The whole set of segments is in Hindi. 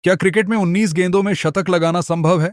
क्या क्रिकेट में 19 गेंदों में शतक लगाना संभव है?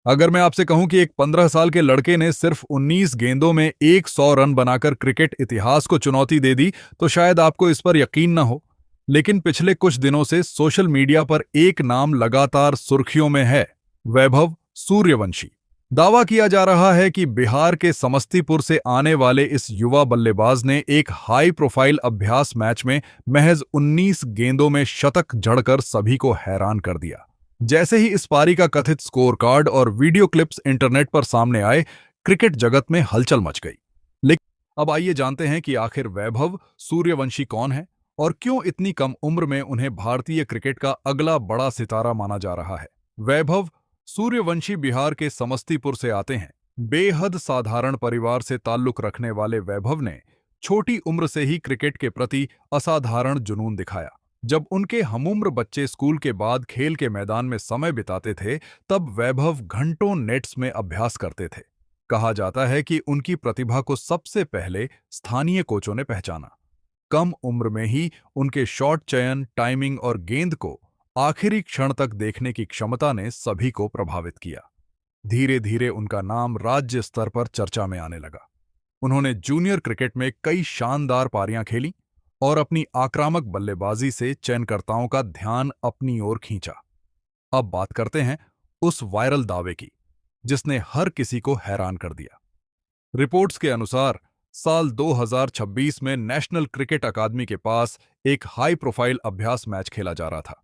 अगर मैं आपसे कहूं कि एक 15 साल के लड़के ने सिर्फ 19 गेंदों में 100 रन बनाकर क्रिकेट इतिहास को चुनौती दे दी, तो शायद आपको इस पर यकीन न हो। लेकिन पिछले कुछ दिनों से सोशल मीडिया पर एक नाम लगातार सुर्खियों में है। वैभव सूर्यवंशी। दावा किया जा रहा है कि बिहार के समस्तीपुर से आने वाले इस युवा बल्लेबाज ने एक हाई प्रोफाइल अभ्यास मैच में महज 19 गेंदों में शतक जड़कर सभी को हैरान कर दिया। जैसे ही इस पारी का कथित स्कोर कार्ड और वीडियो क्लिप्स इंटरनेट पर सामने आए, क्रिकेट जगत में हलचल मच गई। लेकिन अब आइए जानते हैं कि आखिर वैभव सूर्यवंशी कौन है और क्यों इतनी कम उम्र में उन्हें भारतीय क्रिकेट का अगला बड़ा सितारा माना जा रहा है। वैभव सूर्यवंशी बिहार के समस्तीपुर से आते हैं। बेहद साधारण परिवार से ताल्लुक रखने वाले वैभव ने छोटी उम्र से ही क्रिकेट के प्रति असाधारण जुनून दिखाया। जब उनके हमउम्र बच्चे स्कूल के बाद खेल के मैदान में समय बिताते थे, तब वैभव घंटों नेट्स में अभ्यास करते थे। कहा जाता है कि उनकी प्रतिभा को सबसे पहले स्थानीय कोचों ने पहचाना। कम उम्र में ही उनके शॉट चयन, टाइमिंग और गेंद को आखिरी क्षण तक देखने की क्षमता ने सभी को प्रभावित किया। धीरे धीरे उनका नाम राज्य स्तर पर चर्चा में आने लगा। उन्होंने जूनियर क्रिकेट में कई शानदार पारियां खेली और अपनी आक्रामक बल्लेबाजी से चयनकर्ताओं का ध्यान अपनी ओर खींचा। अब बात करते हैं उस वायरल दावे की, जिसने हर किसी को हैरान कर दिया। रिपोर्ट्स के अनुसार साल 2026 में नेशनल क्रिकेट अकादमी के पास एक हाई प्रोफाइल अभ्यास मैच खेला जा रहा था।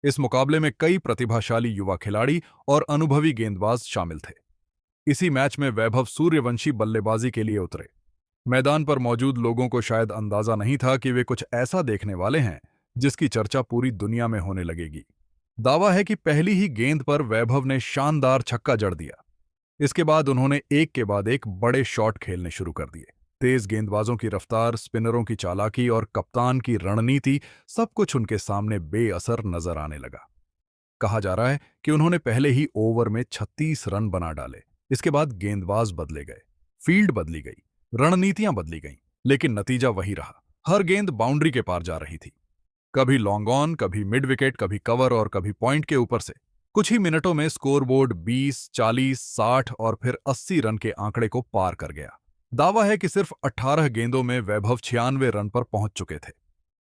इस मुकाबले में कई प्रतिभाशाली युवा खिलाड़ी और अनुभवी गेंदबाज शामिल थे। इसी मैच में वैभव सूर्यवंशी बल्लेबाजी के लिए उतरे। मैदान पर मौजूद लोगों को शायद अंदाजा नहीं था कि वे कुछ ऐसा देखने वाले हैं जिसकी चर्चा पूरी दुनिया में होने लगेगी। दावा है कि पहली ही गेंद पर वैभव ने शानदार छक्का जड़ दिया। इसके बाद उन्होंने एक के बाद एक बड़े शॉट खेलने शुरू कर दिए। तेज गेंदबाजों की रफ्तार, स्पिनरों की चालाकी और कप्तान की रणनीति, सब कुछ उनके सामने बेअसर नजर आने लगा। कहा जा रहा है कि उन्होंने पहले ही ओवर में 36 रन बना डाले। इसके बाद गेंदबाज बदले गए, फील्ड बदली गई, रणनीतियां बदली गईं, लेकिन नतीजा वही रहा। हर गेंद बाउंड्री के पार जा रही थी। कभी लॉन्ग ऑन, कभी मिड विकेट, कभी कवर और कभी पॉइंट के ऊपर से। कुछ ही मिनटों में स्कोरबोर्ड 20, 40, 60 और फिर 80 रन के आंकड़े को पार कर गया। दावा है कि सिर्फ 18 गेंदों में वैभव 96 रन पर पहुंच चुके थे।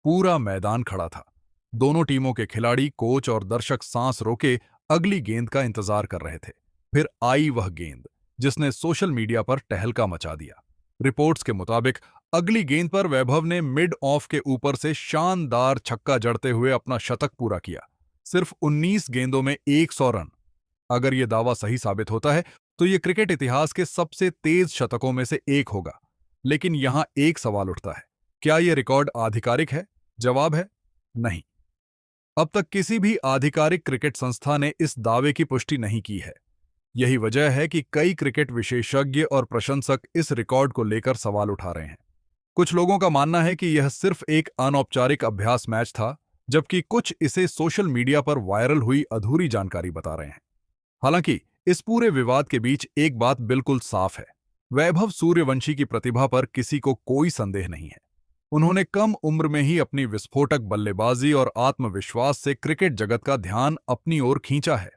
पूरा मैदान खड़ा था। दोनों टीमों के खिलाड़ी, कोच और दर्शक सांस रोके अगली गेंद का इंतजार कर रहे थे। फिर आई वह गेंद जिसने सोशल मीडिया पर टहलका मचा दिया। रिपोर्ट्स के मुताबिक अगली गेंद पर वैभव ने मिड ऑफ के ऊपर से शानदार छक्का जड़ते हुए अपना शतक पूरा किया। सिर्फ 19 गेंदों में 100 रन। अगर यह दावा सही साबित होता है तो यह क्रिकेट इतिहास के सबसे तेज शतकों में से एक होगा। लेकिन यहां एक सवाल उठता है, क्या यह रिकॉर्ड आधिकारिक है? जवाब है नहीं। अब तक किसी भी आधिकारिक क्रिकेट संस्था ने इस दावे की पुष्टि नहीं की है। यही वजह है कि कई क्रिकेट विशेषज्ञ और प्रशंसक इस रिकॉर्ड को लेकर सवाल उठा रहे हैं। कुछ लोगों का मानना है कि यह सिर्फ एक अनौपचारिक अभ्यास मैच था, जबकि कुछ इसे सोशल मीडिया पर वायरल हुई अधूरी जानकारी बता रहे हैं। हालांकि इस पूरे विवाद के बीच एक बात बिल्कुल साफ है, वैभव सूर्यवंशी की प्रतिभा पर किसी को कोई संदेह नहीं है। उन्होंने कम उम्र में ही अपनी विस्फोटक बल्लेबाजी और आत्मविश्वास से क्रिकेट जगत का ध्यान अपनी ओर खींचा है।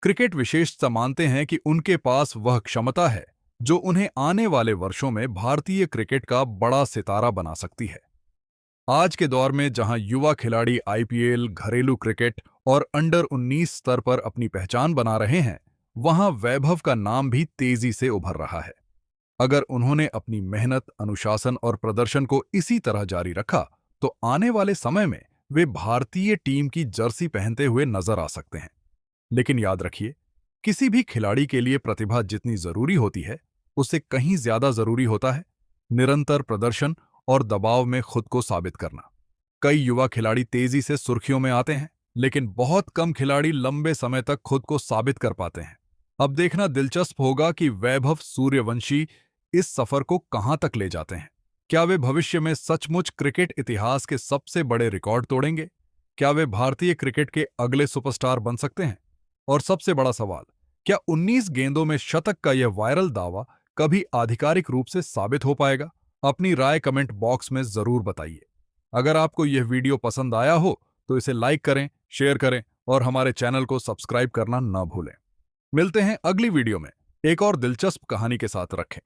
क्रिकेट विशेषज्ञ मानते हैं कि उनके पास वह क्षमता है जो उन्हें आने वाले वर्षों में भारतीय क्रिकेट का बड़ा सितारा बना सकती है। आज के दौर में जहां युवा खिलाड़ी आईपीएल, घरेलू क्रिकेट और अंडर 19 स्तर पर अपनी पहचान बना रहे हैं, वहां वैभव का नाम भी तेजी से उभर रहा है। अगर उन्होंने अपनी मेहनत, अनुशासन और प्रदर्शन को इसी तरह जारी रखा, तो आने वाले समय में वे भारतीय टीम की जर्सी पहनते हुए नजर आ सकते हैं। लेकिन याद रखिए, किसी भी खिलाड़ी के लिए प्रतिभा जितनी जरूरी होती है, उससे कहीं ज्यादा जरूरी होता है निरंतर प्रदर्शन और दबाव में खुद को साबित करना। कई युवा खिलाड़ी तेजी से सुर्खियों में आते हैं, लेकिन बहुत कम खिलाड़ी लंबे समय तक खुद को साबित कर पाते हैं। अब देखना दिलचस्प होगा कि वैभव सूर्यवंशी इस सफर को कहां तक ले जाते हैं। क्या वे भविष्य में सचमुच क्रिकेट इतिहास के सबसे बड़े रिकॉर्ड तोड़ेंगे? क्या वे भारतीय क्रिकेट के अगले सुपरस्टार बन सकते हैं? और सबसे बड़ा सवाल, क्या 19 गेंदों में शतक का यह वायरल दावा कभी आधिकारिक रूप से साबित हो पाएगा? अपनी राय कमेंट बॉक्स में जरूर बताइए। अगर आपको यह वीडियो पसंद आया हो तो इसे लाइक करें, शेयर करें और हमारे चैनल को सब्सक्राइब करना ना भूलें। मिलते हैं अगली वीडियो में एक और दिलचस्प कहानी के साथ। रखें।